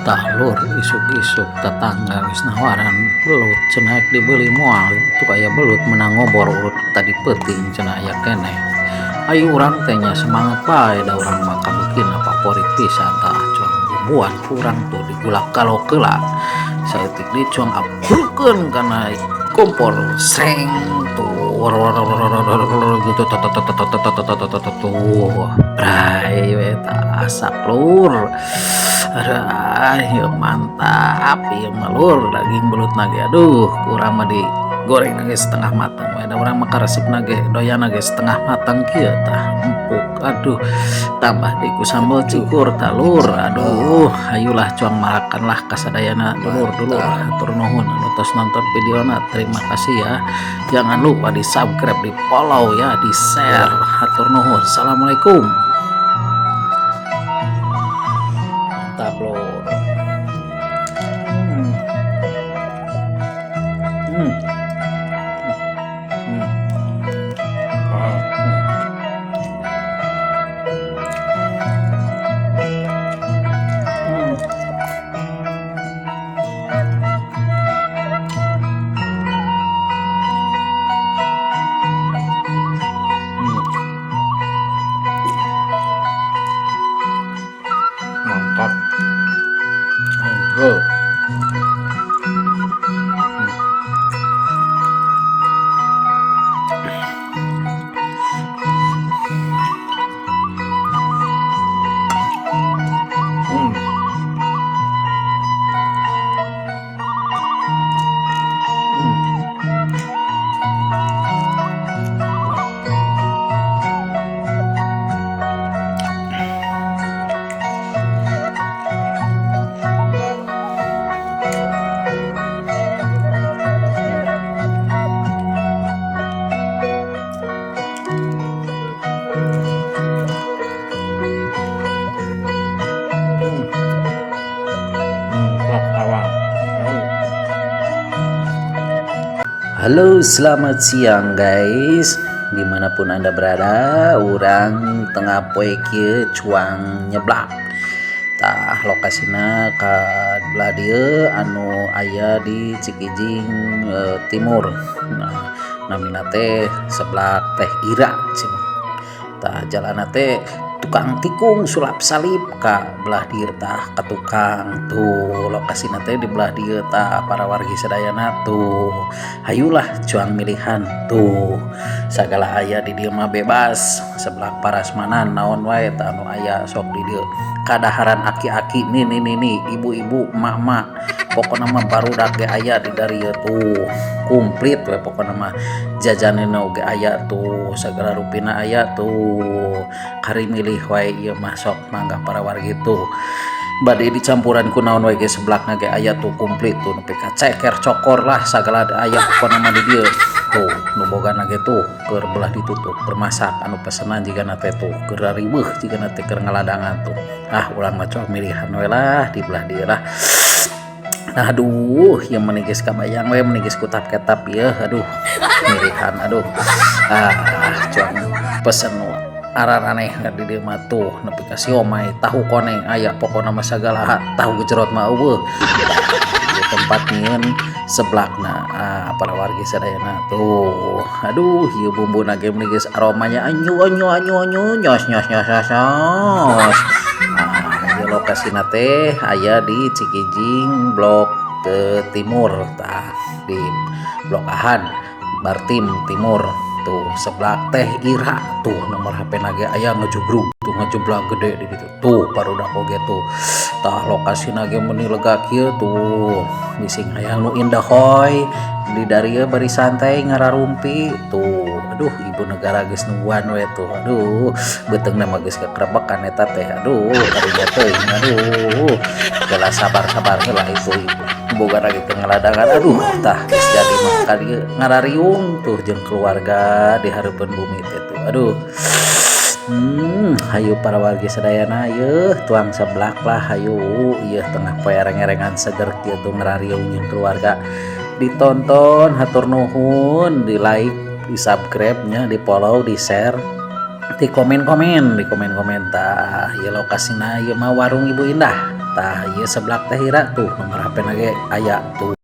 Lur isuk-isuk tetangga wis nawaran belut cenah dibeli moal itu kayak belut menang ngobor urut tadi peting cenah aya keneh. Ayo urang tanya semangat bae da urang mah kabeukina favorit pisan tah cuang bumbuan kurang tuh digulak kalau kelak saeutik dicuang apurkeun kana kompor sreng tuh gitu tuh bray eta asap lur. Aduh, mantap ieu mah lur daging belut nage aduh kurang mah digoreng nage setengah matang we da urang mah karesep nage doyan nage setengah matang kieu tah empuk aduh tambah deui ku sambal cikur tah lur aduh hayulah cuang makan lah kasadayana dulur hatur nuhun anu tos nonton videona terima kasih ya, jangan lupa di subscribe, di follow ya, di share, hatur nuhun. Assalamualaikum. Mantap lur. Mantap. Halo, selamat siang guys. Dimanapun anda berada, orang tengah poe kieu cuang nyeblak. Tah lokasina ka belah dieu anu aya di Cikijing Timur. Nah, namina teh sebelah teh Ira cenah. Tah jalanna teh tukang tikung sulap salib ka belah dieu tah ka tukang tuh lokasina teh di belah dieu tah para wargi sadayana tuh hayulah cuang milihan tuh sagala aya di dieu mah bebas sebelah parasmanan naon wae tah anu aya sok di dieu kadaharan aki-aki nih ibu-ibu emak-emak pokona mah barudak ge aya di dieu tuh komplit we pokona mah jajanana oge aya tuh sagala rupina aya tuh kari milih wae ieu mah sok mangga para wargi tuh bade dicampuran ku naon wae ge seblakna ge aya tuh komplit tuh nepi ka ceker cokor lah sagala aya pokona mah di dieu tuh nu bogana ge tuh keur belah ditutup bermasak anu pesenan jigana teh tuh keur riweuh jigana teh keur ngaladangan tuh urang mah coba milihan we lah di belah dieu lah. Aduh yang menigis kabayang we menigis kutap ketap ya aduh milihan aduh cuang pesen araraneh di dieu mah tuh nepi ka siomay tahu koneng aya pokona mah sagala tahu gejrot mah eueuh di tempat nyieun seblakna para wargi sadayana tuh aduh ieu bumbuna ge menigis aromanya anyu nyos lokasina teh aya di Cikijing blok ke timur tah di blok Ahan Bartim Timur tuh sebelah teh Ira tuh nomor HP nage aya ngejugrug tuh ngejeblak gede di ditu tuh barudak oge tuh tah lokasina ge meuni lega kieu tuh bising hayang nu indah hoy di darieu bari santai ngararumpi tuh aduh ibu negara geus nungguan we tuh aduh beuteungna mah geus kakrebekan eta teh aduh kadinya teuing aduh geula sabar-sabar heula ibu boga lagi teu ngaladangan aduh tah geus jadi mah kadieu ngarariung tuh jeung keluarga di hareupeun bumi teh tuh aduh hayu para wargi sadayana yeuh tuang seblak lah hayu ieu tengah poe ereng-erengan seger kieu tuh ngarariung jeung keluarga ditonton hatur nuhun di like di subscribe nya di follow di share di komen tah ya lokasina ieu mah warung Ibu Indah tah ieu seblak teh hira tuh nomor HP na ge aya tuh.